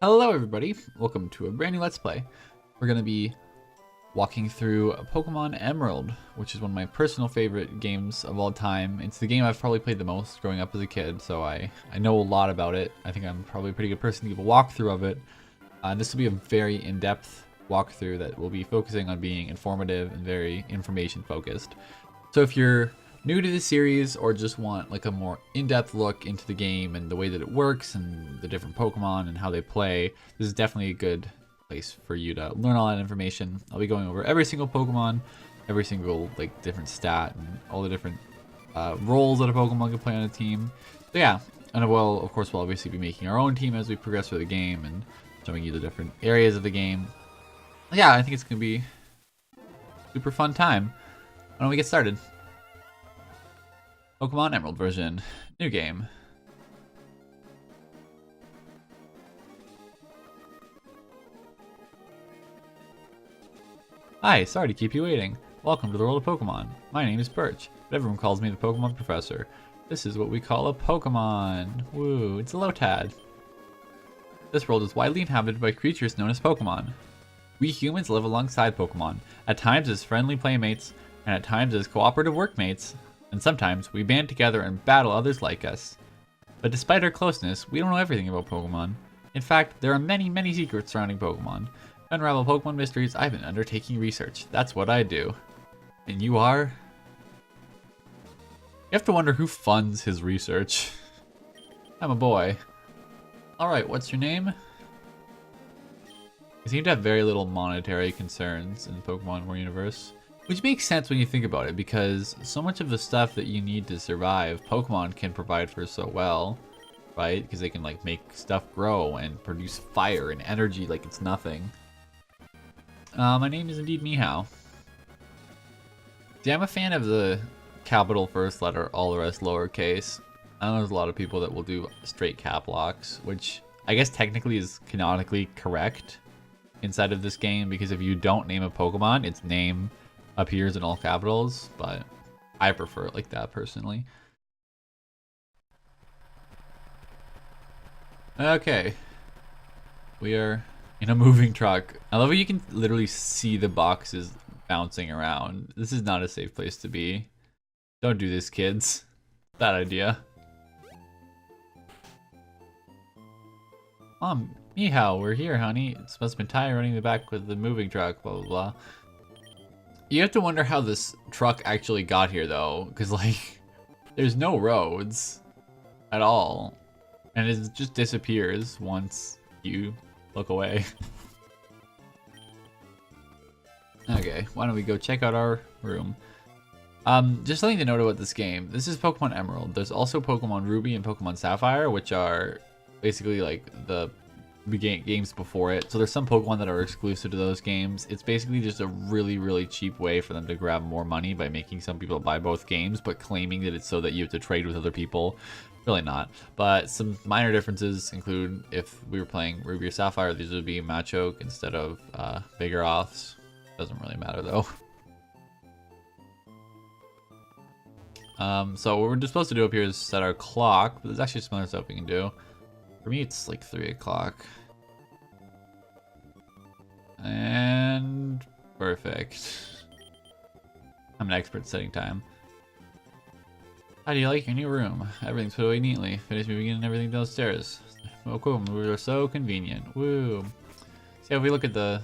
Hello everybody, welcome to a brand new Let's Play. We're going to be walking through Pokemon Emerald, which is one of my personal favorite games of all time. It's the game I've probably played the most growing up as a kid, so I know a lot about it. I think I'm probably a pretty good person to give a walkthrough of it. This will be a very in-depth walkthrough that will be focusing on being informative and very information focused. So if you're new to the series or just want like a more in-depth look into the game and the way that it works and the different Pokemon and how they play, this is definitely a good place for you to learn all that information. I'll be going over every single Pokemon, every single like different stat and all the different roles that a Pokemon can play on a team. So yeah, and of course we'll obviously be making our own team as we progress through the game and showing you the different areas of the game. Yeah, I think it's gonna be a super fun time. Why don't we get started? Pokemon Emerald version. New game. Hi, sorry to keep you waiting. Welcome to the world of Pokemon. My name is Birch, but everyone calls me the Pokemon Professor. This is what we call a Pokemon. Woo, it's a Lotad. This world is widely inhabited by creatures known as Pokemon. We humans live alongside Pokemon, at times as friendly playmates, and at times as cooperative workmates. And sometimes we band together and battle others like us. But despite our closeness, we don't know everything about Pokemon. In fact, there are many secrets surrounding Pokemon. To unravel Pokemon mysteries, I've been undertaking research. That's what I do. And you are? You have to wonder who funds his research. I'm a boy. Alright, what's your name? You seem to have very little monetary concerns in the Pokemon War universe. Which makes sense when you think about it, because so much of the stuff that you need to survive, Pokemon can provide for so well, right? Because they can like make stuff grow and produce fire and energy like it's nothing. My name is indeed Meehow. See, I'm a fan of the capital first letter, all the rest lowercase. I know there's a lot of people that will do straight cap locks, which I guess technically is canonically correct inside of this game, because if you don't name a Pokemon, its name appears in all capitals, but I prefer it like that personally. Okay, we are in a moving truck. I love how you can literally see the boxes bouncing around. This is not a safe place to be. Don't do this, kids. Bad idea. Mom, Meehow, we're here, honey. It must have been tired running the back with the moving truck, blah blah blah. You have to wonder how this truck actually got here, though, because, like, there's no roads at all. And it just disappears once you look away. Okay, why don't we go check out our room. Just something to note about this game. This is Pokemon Emerald. There's also Pokemon Ruby and Pokemon Sapphire, which are basically, like, the games before it. So there's some Pokemon that are exclusive to those games. It's basically just a really cheap way for them to grab more money by making some people buy both games, but claiming that it's so that you have to trade with other people. Really not. But some minor differences include if we were playing Ruby or Sapphire, these would be Machoke instead of Vigoroths. Doesn't really matter though. So what we're just supposed to do up here is set our clock, but there's actually some other stuff we can do. For me, it's like 3 o'clock. And perfect. I'm an expert at setting time. How do you like your new room? Everything's put away neatly. Finished moving in and everything downstairs. Oh cool, movers are so convenient. Woo. See, if we look at the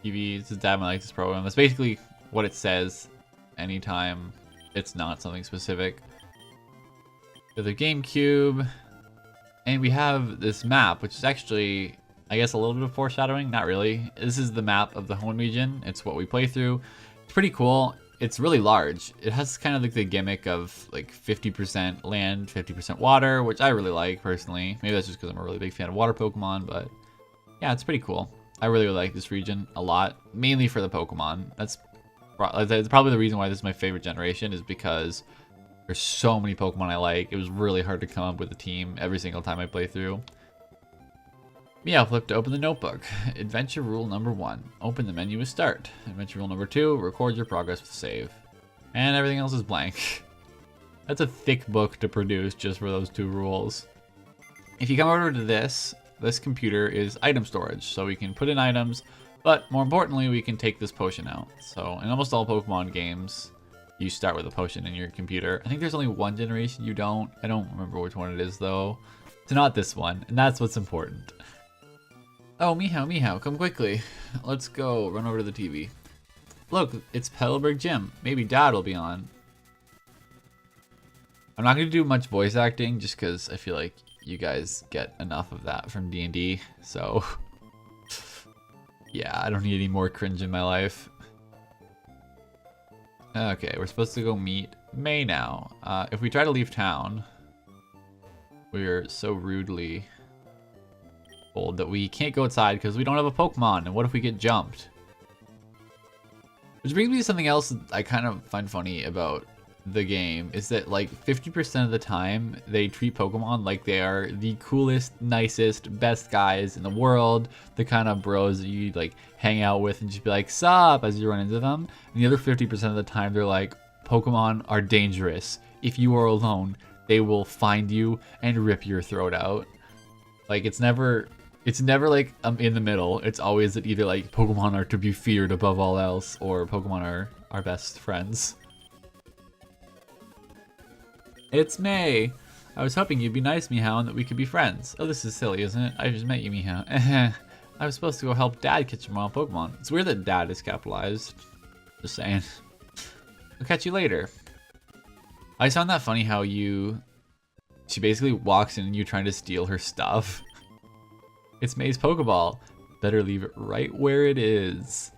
TV, this is Dad might like this program. That's basically what it says anytime it's not something specific. We have the GameCube. And we have this map, which is actually, I guess, a little bit of foreshadowing. Not really. This is the map of the Hoenn region. It's what we play through. It's pretty cool. It's really large. It has kind of like the gimmick of like 50% land, 50% water, which I really like personally. Maybe that's just because I'm a really big fan of water Pokemon, but yeah, it's pretty cool. I really like this region a lot, mainly for the Pokemon. That's probably the reason why this is my favorite generation, is because there's so many Pokemon I like. It was really hard to come up with a team every single time I play through. Meow, flip to open the notebook. Adventure rule number 1. Open the menu with start. Adventure rule number 2. Record your progress with save. And everything else is blank. That's a thick book to produce just for those 2 rules. If you come over to this, this computer is item storage. So we can put in items, but more importantly, we can take this potion out. So in almost all Pokemon games, you start with a potion in your computer. I think there's only one generation you don't. I don't remember which one it is though. It's not this one, and that's what's important. Oh, Meehow, come quickly. Let's go, run over to the TV. Look, it's Petalburg Gym. Maybe Dad will be on. I'm not going to do much voice acting just because I feel like you guys get enough of that from D&D. So, yeah, I don't need any more cringe in my life. Okay, we're supposed to go meet May now. If we try to leave town, we're so rudely told that we can't go outside because we don't have a Pokemon. And what if we get jumped? Which brings me to something else I kind of find funny about the game is that like 50% of the time they treat Pokemon like they are the coolest, nicest, best guys in the world, the kind of bros that you like hang out with and just be like, sup, as you run into them. And the other 50% of the time they're like, Pokemon are dangerous. If you are alone, they will find you and rip your throat out. Like it's never like in the middle. It's always that either like Pokemon are to be feared above all else or Pokemon are our best friends. It's May. I was hoping you'd be nice, Meehow, and that we could be friends. Oh, this is silly, isn't it? I just met you, Meehow. I was supposed to go help Dad catch some wild Pokemon. It's weird that Dad is capitalized. Just saying. I'll catch you later. I found that funny how she basically walks in and you trying to steal her stuff. It's May's Pokeball. Better leave it right where it is.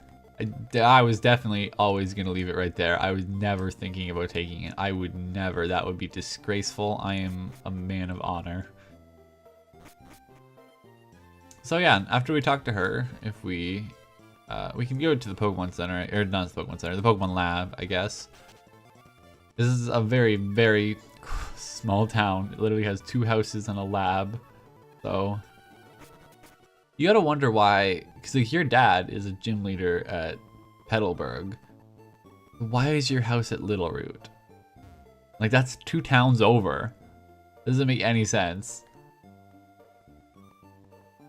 I was definitely always going to leave it right there. I was never thinking about taking it. I would never. That would be disgraceful. I am a man of honor. So yeah, after we talk to her, if we can go to the Pokemon Center, or not the Pokemon Center, the Pokemon Lab, I guess. This is a very, very small town. It literally has 2 houses and a lab. So you gotta wonder why, because like your dad is a gym leader at Petalburg. Why is your house at Little Root? Like that's 2 towns over. Doesn't make any sense.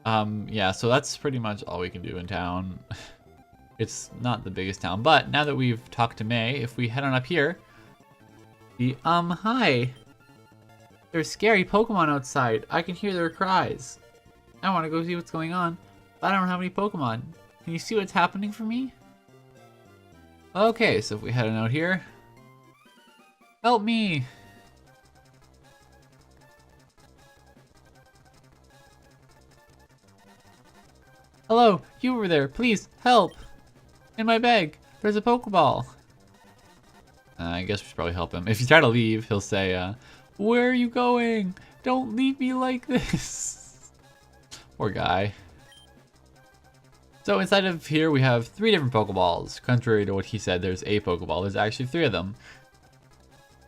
Yeah, so that's pretty much all we can do in town. It's not the biggest town, but now that we've talked to May, if we head on up here, hi. There's scary Pokemon outside. I can hear their cries. I want to go see what's going on, but I don't have any Pokemon. Can you see what's happening for me? Okay, so if we head on out here. Help me! Hello, you over there, please, help! In my bag, there's a Pokeball. I guess we should probably help him. If you try to leave, he'll say, where are you going? Don't leave me like this. Poor guy. So inside of here we have 3 different Pokeballs. Contrary to what he said, there's a Pokeball. There's actually 3 of them.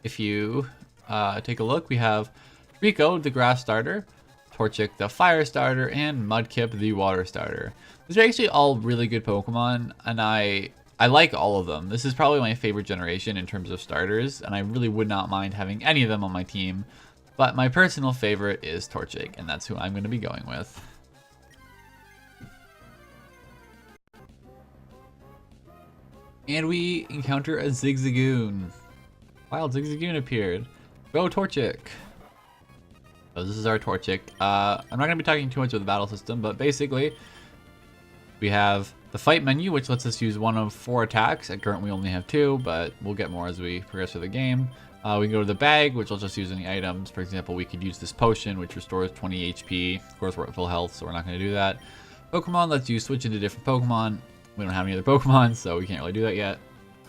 If you take a look, we have Rico, the Grass Starter, Torchic, the Fire Starter, and Mudkip, the Water Starter. These are actually all really good Pokemon, and I like all of them. This is probably my favorite generation in terms of starters, and I really would not mind having any of them on my team. But my personal favorite is Torchic, and that's who I'm going to be going with. And we encounter a Zigzagoon. Wild Zigzagoon appeared. Go Torchic! So this is our Torchic. I'm not going to be talking too much about the battle system, but basically we have the fight menu, which lets us use one of 4 attacks. At current we only have 2, but we'll get more as we progress through the game. We can go to the bag, which lets us use any items. For example, we could use this potion, which restores 20 HP. Of course, we're at full health, so we're not going to do that. Pokemon lets you switch into different Pokemon. We don't have any other Pokemon, so we can't really do that yet.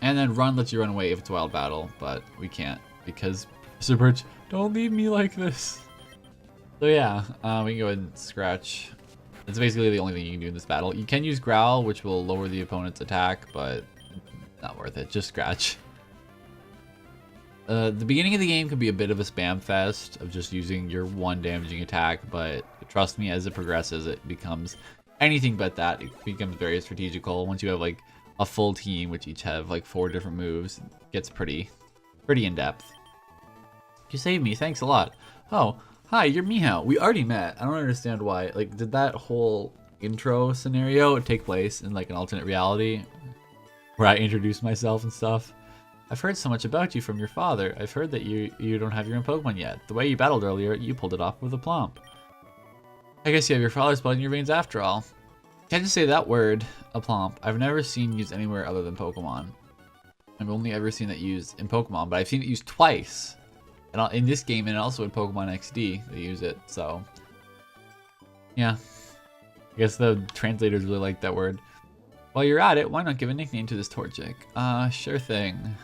And then Run lets you run away if it's a wild battle, but we can't because Professor Birch, don't leave me like this. So yeah, we can go ahead and Scratch. That's basically the only thing you can do in this battle. You can use Growl, which will lower the opponent's attack, but not worth it. Just Scratch. The beginning of the game can be a bit of a spam fest of just using your 1 damaging attack, but trust me, as it progresses, it becomes anything but that. It becomes very strategical. Once you have like a full team, which each have like 4 different moves, it gets pretty in depth. You saved me, thanks a lot. Oh, Hi, you're Meehow. We already met. I don't understand why. Like, did that whole intro scenario take place in like an alternate reality where I introduced myself and stuff? I've heard so much about you from your father. I've heard that you don't have your own Pokemon yet. The way you battled earlier, you pulled it off with a plump. I guess you have your father's blood in your veins after all. Can't just say that word, aplomb. I've never seen used anywhere other than Pokemon. I've only ever seen it used in Pokemon, but I've seen it used twice. And in this game and also in Pokemon XD, they use it, so... yeah. I guess the translators really like that word. While you're at it, why not give a nickname to this Torchic? Sure thing.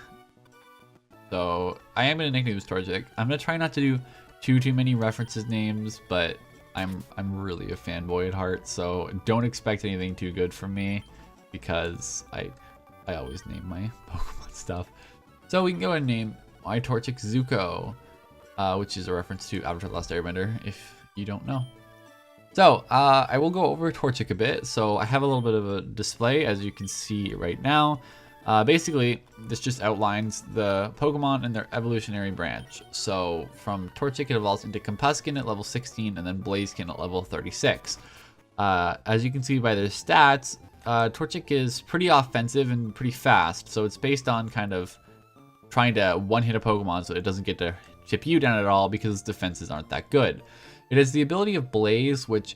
So, I am going to nickname this Torchic. I'm going to try not to do too many references names, but I'm really a fanboy at heart, so don't expect anything too good from me, because I always name my Pokemon stuff. So we can go ahead and name my Torchic Zuko, which is a reference to Avatar: The Last Airbender, if you don't know. So I will go over Torchic a bit. So I have a little bit of a display, as you can see right now. Basically, this just outlines the Pokemon and their evolutionary branch. So from Torchic, it evolves into Compuskin at level 16 and then Blaziken at level 36. As you can see by their stats, Torchic is pretty offensive and pretty fast. So it's based on kind of trying to one-hit a Pokemon so it doesn't get to chip you down at all because its defenses aren't that good. It has the ability of Blaze, which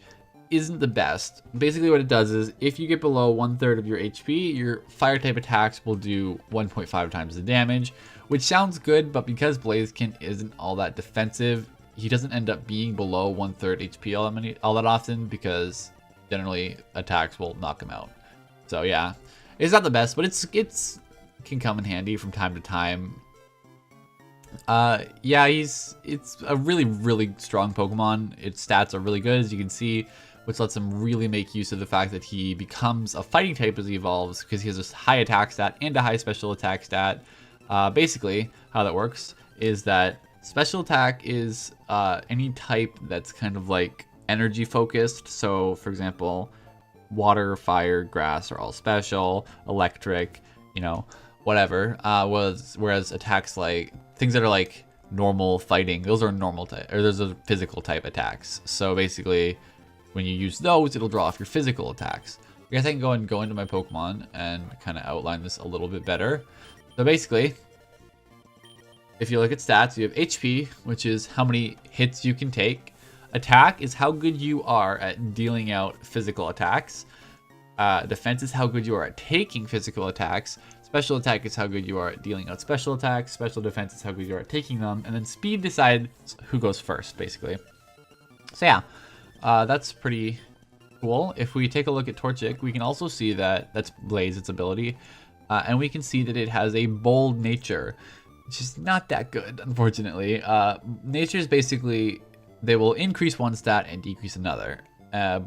isn't the best. Basically what it does is if you get below 1/3 of your HP, your fire type attacks will do 1.5 times the damage, which sounds good, but because Blaziken isn't all that defensive, he doesn't end up being below 1/3 HP all that often, because generally attacks will knock him out. So yeah, it's not the best, but it's can come in handy from time to time. Yeah, it's a really strong Pokemon. Its stats are really good, as you can see, which lets him really make use of the fact that he becomes a fighting type as he evolves, because he has a high attack stat and a high special attack stat. Basically, how that works is that special attack is any type that's kind of like energy focused. So, for example, water, fire, grass are all special, electric, you know, whatever. Whereas attacks like things that are like normal fighting, those are normal type, or those are physical type attacks. So basically, when you use those, it'll draw off your physical attacks. I guess I can go and go into my Pokemon and kind of outline this a little bit better. So basically, if you look at stats, you have HP, which is how many hits you can take. Attack is how good you are at dealing out physical attacks. Defense is how good you are at taking physical attacks. Special attack is how good you are at dealing out special attacks. Special defense is how good you are at taking them. And then speed decides who goes first, basically. So yeah, that's pretty cool. If we take a look at Torchic, we can also see that that's Blaze, its ability. And we can see that it has a bold nature, which is not that good, unfortunately. Nature is basically, they will increase one stat and decrease another.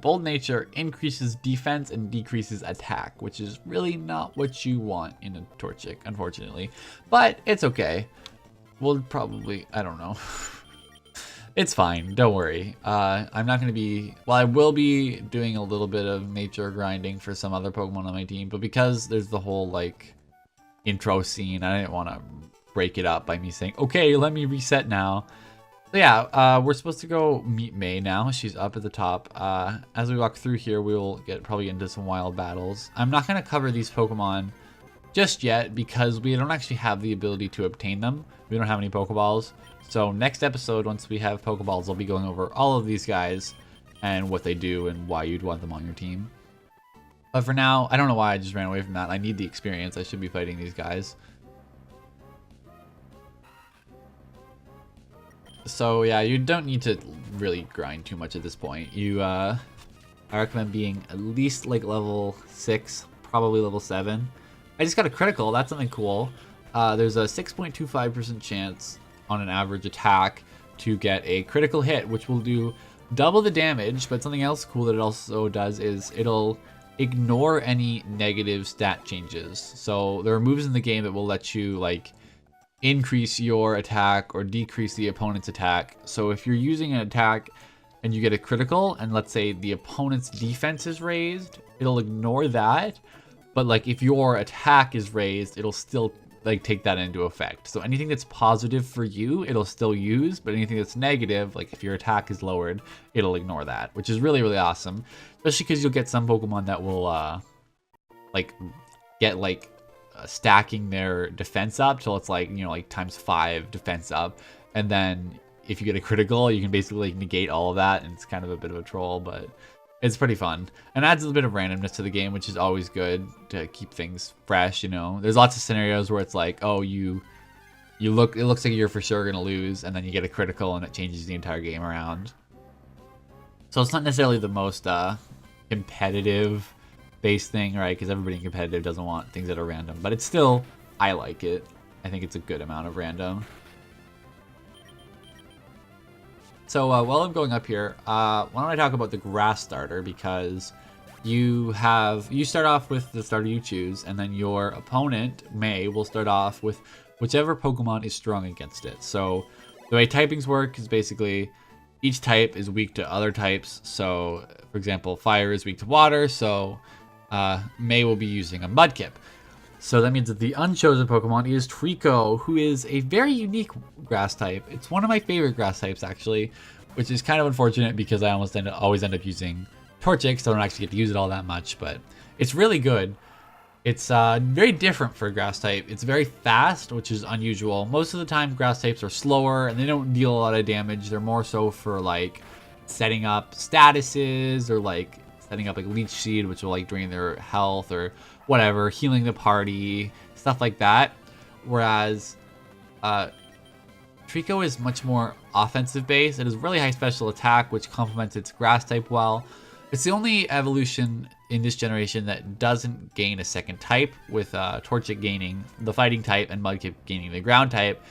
Bold nature increases defense and decreases attack, which is really not what you want in a Torchic, unfortunately. But it's okay. We'll probably, I don't know. It's fine, don't worry. I'm not going to be, well, I will be doing a little bit of nature grinding for some other Pokemon on my team, but because there's the whole, like, intro scene, I didn't want to break it up by me saying, okay, let me reset now. So yeah, we're supposed to go meet May now. She's up at the top. As we walk through here, we'll probably get into some wild battles. I'm not going to cover these Pokemon just yet because we don't actually have the ability to obtain them. We don't have any Pokeballs. So next episode, once we have Pokeballs, I'll be going over all of these guys and what they do and why you'd want them on your team. But for now, I don't know why I just ran away from that. I need the experience. I should be fighting these guys. So yeah, you don't need to really grind too much at this point. I recommend being at least like level 6, probably level 7. I just got a critical, that's something cool. There's a 6.25% chance on an average attack to get a critical hit, which will do double the damage, but something else cool that it also does is it'll ignore any negative stat changes. So there are moves in the game that will let you like increase your attack or decrease the opponent's attack. So if you're using an attack and you get a critical and let's say the opponent's defense is raised, it'll ignore that. But like if your attack is raised, it'll still like take that into effect. So anything that's positive for you, it'll still use, but anything that's negative, like if your attack is lowered, it'll ignore that, which is really, really awesome. Especially because you'll get some Pokemon that will like get like stacking their defense up till it's like, you know, like ×5 defense up, and then if you get a critical, you can basically like negate all of that, and it's kind of a bit of a troll, but it's pretty fun and adds a bit of randomness to the game, which is always good to keep things fresh. You know, there's lots of scenarios where it's like, oh, it looks like you're for sure gonna lose, and then you get a critical and it changes the entire game around. So it's not necessarily the most competitive based thing, right? Because everybody in competitive doesn't want things that are random, but it's still, I like it. I think it's a good amount of random. So while I'm going up here, why don't I talk about the grass starter, because you start off with the starter you choose, and then your opponent, May, will start off with whichever Pokemon is strong against it. So the way typings work is basically each type is weak to other types. So for example, fire is weak to water, so May will be using a Mudkip. So that means that the unchosen Pokemon is Trico, who is a very unique grass type. It's one of my favorite grass types, actually, which is kind of unfortunate because I always end up using Torchic, so I don't actually get to use it all that much, but it's really good. It's very different for a grass type. It's very fast, which is unusual. Most of the time, grass types are slower, and they don't deal a lot of damage. They're more so for, like, setting up statuses, or, like, setting up, like, Leech Seed, which will, like, drain their health, or whatever, healing the party, stuff like that. Whereas Trico is much more offensive based. It has really high special attack, which complements its grass type well. It's the only evolution in this generation that doesn't gain a second type, with Torchic gaining the fighting type and Mudkip gaining the ground type,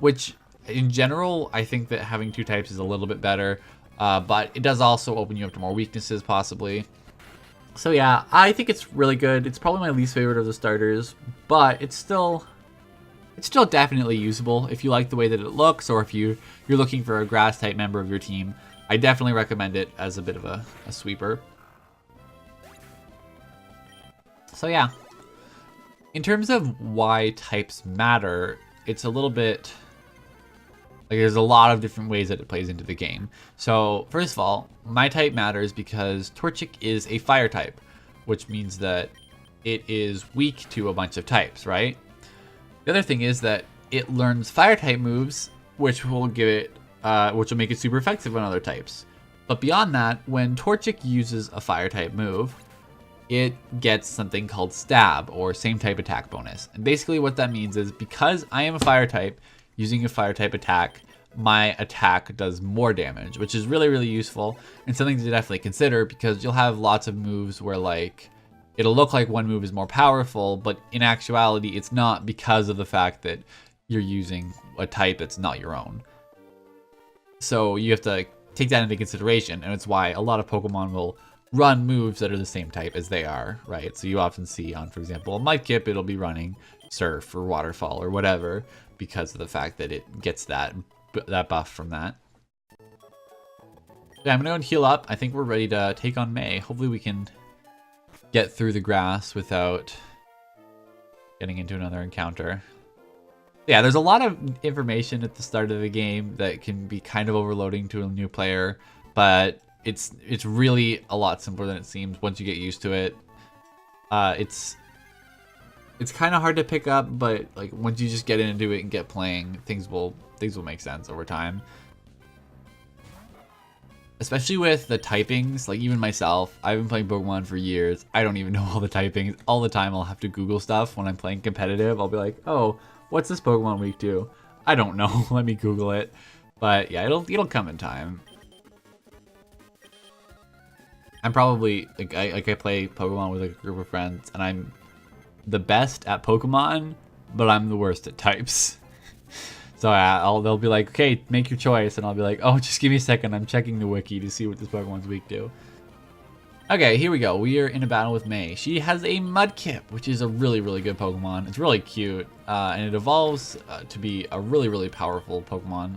which in general I think that having two types is a little bit better, but it does also open you up to more weaknesses possibly. So yeah, I think it's really good. It's probably my least favorite of the starters, but it's still definitely usable if you like the way that it looks, or if you're looking for a grass type member of your team. I definitely recommend it as a bit of a sweeper. So yeah, in terms of why types matter, it's a little bit like there's a lot of different ways that it plays into the game. So first of all, my type matters because Torchic is a fire type, which means that it is weak to a bunch of types, right? The other thing is that it learns fire type moves, which will give it, which will make it super effective on other types. But beyond that, when Torchic uses a fire type move, it gets something called stab, or same type attack bonus. And basically what that means is, because I am a fire type, using a fire type attack, my attack does more damage, which is really, really useful and something to definitely consider, because you'll have lots of moves where, like, it'll look like one move is more powerful, but in actuality it's not, because of the fact that you're using a type that's not your own. So you have to take that into consideration, and it's why a lot of Pokemon will run moves that are the same type as they are, right? So you often see on, for example, a Mudkip, it'll be running Surf or Waterfall or whatever, because of the fact that it gets that buff from that. Yeah, I'm gonna go and heal up. I think we're ready to take on May. Hopefully we can get through the grass without getting into another encounter. Yeah, there's a lot of information at the start of the game that can be kind of overloading to a new player, but it's really a lot simpler than it seems once you get used to it. It's kind of hard to pick up, but like once you just get into it and get playing, things will make sense over time. Especially with the typings, like even myself, I've been playing Pokemon for years. I don't even know all the typings. All the time I'll have to Google stuff when I'm playing competitive. I'll be like, oh, what's this Pokemon weak to? I don't know. Let me Google it. But yeah, it'll come in time. I'm probably I play Pokemon with a group of friends, and I'm the best at Pokemon, but I'm the worst at types. So they'll be like, okay, make your choice, and I'll be like, oh, just give me a second, I'm checking the wiki to see what this Pokemon's weak to. Okay, here we go. We are in a battle with May. She has a Mudkip, which is a really, really good Pokemon. It's really cute, and it evolves to be a really, really powerful Pokemon.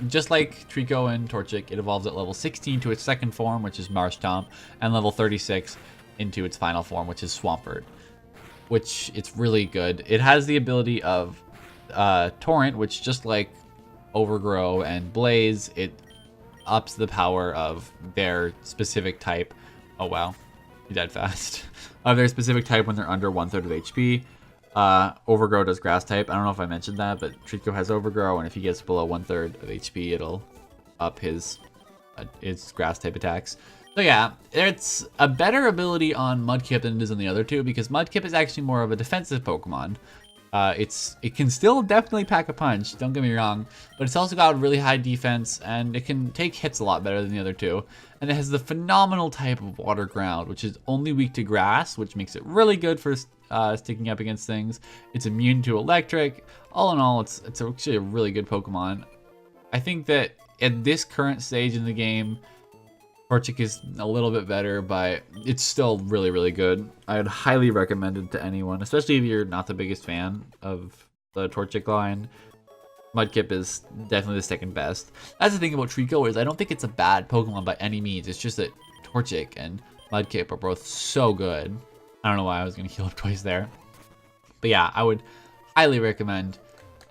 Just like Trico and Torchic, it evolves at level 16 to its second form, which is Marshtomp, and level 36 into its final form, which is Swampert. which it's really good. It has the ability of Torrent, which just like Overgrow and Blaze, it ups the power of their specific type. Oh wow, he died fast. Of their specific type when they're under 1/3 of HP. Overgrow does grass type. I don't know if I mentioned that, but Trico has Overgrow, and if he gets below 1/3 of HP, it'll up his grass type attacks. So yeah, it's a better ability on Mudkip than it is on the other two, because Mudkip is actually more of a defensive Pokemon. It can still definitely pack a punch, don't get me wrong, but it's also got really high defense, and it can take hits a lot better than the other two. And it has the phenomenal type of Water Ground, which is only weak to grass, which makes it really good for sticking up against things. It's immune to electric. All in all, it's actually a really good Pokemon. I think that at this current stage in the game, Torchic is a little bit better, but it's still really, really good. I would highly recommend it to anyone, especially if you're not the biggest fan of the Torchic line. Mudkip is definitely the second best. That's the thing about Trico, is I don't think it's a bad Pokemon by any means. It's just that Torchic and Mudkip are both so good. I don't know why I was going to heal up twice there. But yeah, I would highly recommend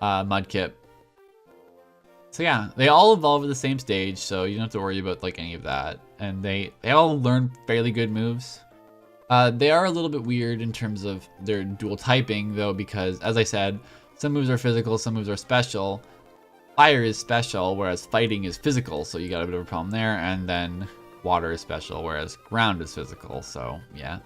Mudkip. So yeah, they all evolve at the same stage, so you don't have to worry about like any of that. And they all learn fairly good moves. They are a little bit weird in terms of their dual typing though, because as I said, some moves are physical, some moves are special. Fire is special, whereas fighting is physical, so you got a bit of a problem there. And then water is special, whereas ground is physical, so yeah.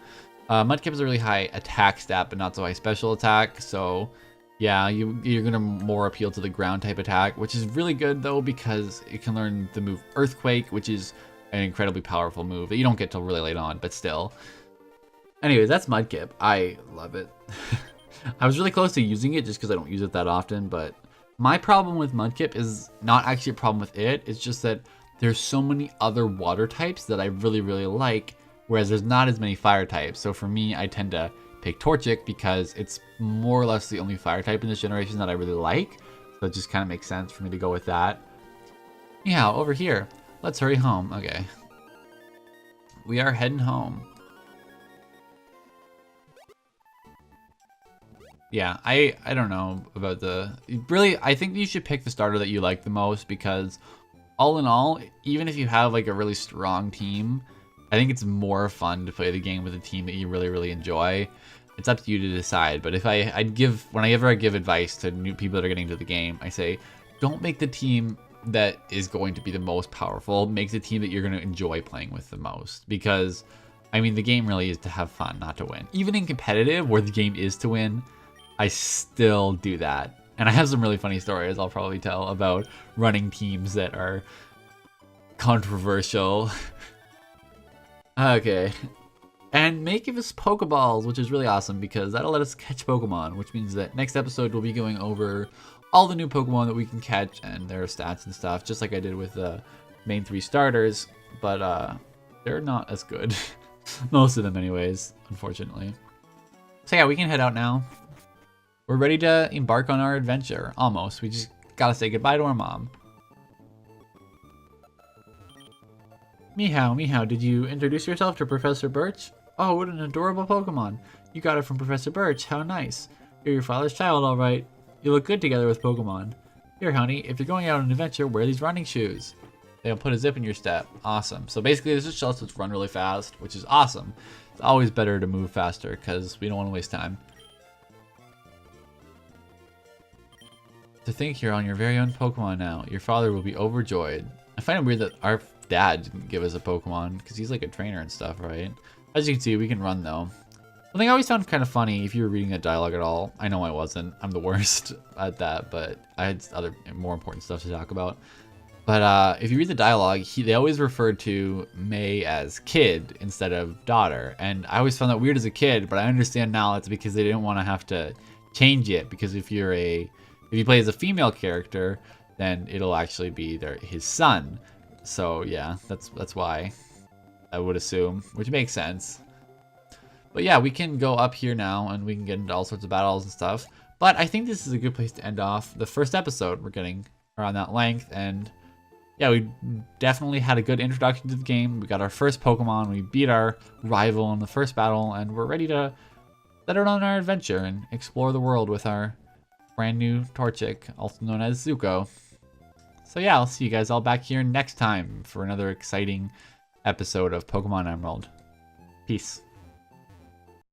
Mudkip has a really high attack stat, but not so high special attack, so yeah, you're gonna more appeal to the ground type attack, which is really good though, because it can learn the move Earthquake, which is an incredibly powerful move that you don't get till really late on, but still. Anyways, that's Mudkip. I love it. I was really close to using it just because I don't use it that often, but my problem with Mudkip is not actually a problem with it. It's just that there's so many other water types that I really, really like, whereas there's not as many fire types. So for me, I tend to pick Torchic because it's more or less the only fire type in this generation that I really like. So it just kind of makes sense for me to go with that. Meow, over here. Let's hurry home. Okay. We are heading home. Yeah, I don't know about really, I think you should pick the starter that you like the most, because all in all, even if you have like a really strong team, I think it's more fun to play the game with a team that you really, really enjoy. It's up to you to decide, but if whenever I give advice to new people that are getting into the game, I say, don't make the team that is going to be the most powerful. Make the team that you're going to enjoy playing with the most, because, I mean, the game really is to have fun, not to win. Even in competitive, where the game is to win, I still do that. And I have some really funny stories I'll probably tell about running teams that are controversial. Okay. And may give us Pokeballs, which is really awesome because that'll let us catch Pokemon, which means that next episode we'll be going over all the new Pokemon that we can catch and their stats and stuff, just like I did with the main 3 starters, but they're not as good. Most of them anyways, unfortunately. So yeah, we can head out now. We're ready to embark on our adventure, almost. We just gotta say goodbye to our mom. Meehow, Meehow, did you introduce yourself to Professor Birch? Oh, what an adorable Pokemon. You got it from Professor Birch, how nice. You're your father's child, alright. You look good together with Pokemon. Here, honey, if you're going out on an adventure, wear these running shoes. They'll put a zip in your step. Awesome. So basically, this just lets us run really fast, which is awesome. It's always better to move faster, because we don't want to waste time. To think you're on your very own Pokemon now. Your father will be overjoyed. I find it weird that our dad didn't give us a Pokemon, because he's like a trainer and stuff, right? As you can see, we can run though. Something I always found kind of funny, if you were reading that dialogue at all, I know I wasn't, I'm the worst at that, but I had other more important stuff to talk about. But if you read the dialogue, they always referred to May as kid instead of daughter, and I always found that weird as a kid, but I understand now it's because they didn't want to have to change it, because if you play as a female character, then it'll actually be his son. So yeah, that's why I would assume, which makes sense. But yeah, we can go up here now and we can get into all sorts of battles and stuff. But I think this is a good place to end off the first episode. We're getting around that length, and yeah, we definitely had a good introduction to the game. We got our first Pokemon, we beat our rival in the first battle, and we're ready to set out on our adventure and explore the world with our brand new Torchic, also known as Zuko. So yeah, I'll see you guys all back here next time for another exciting episode of Pokemon Emerald. Peace.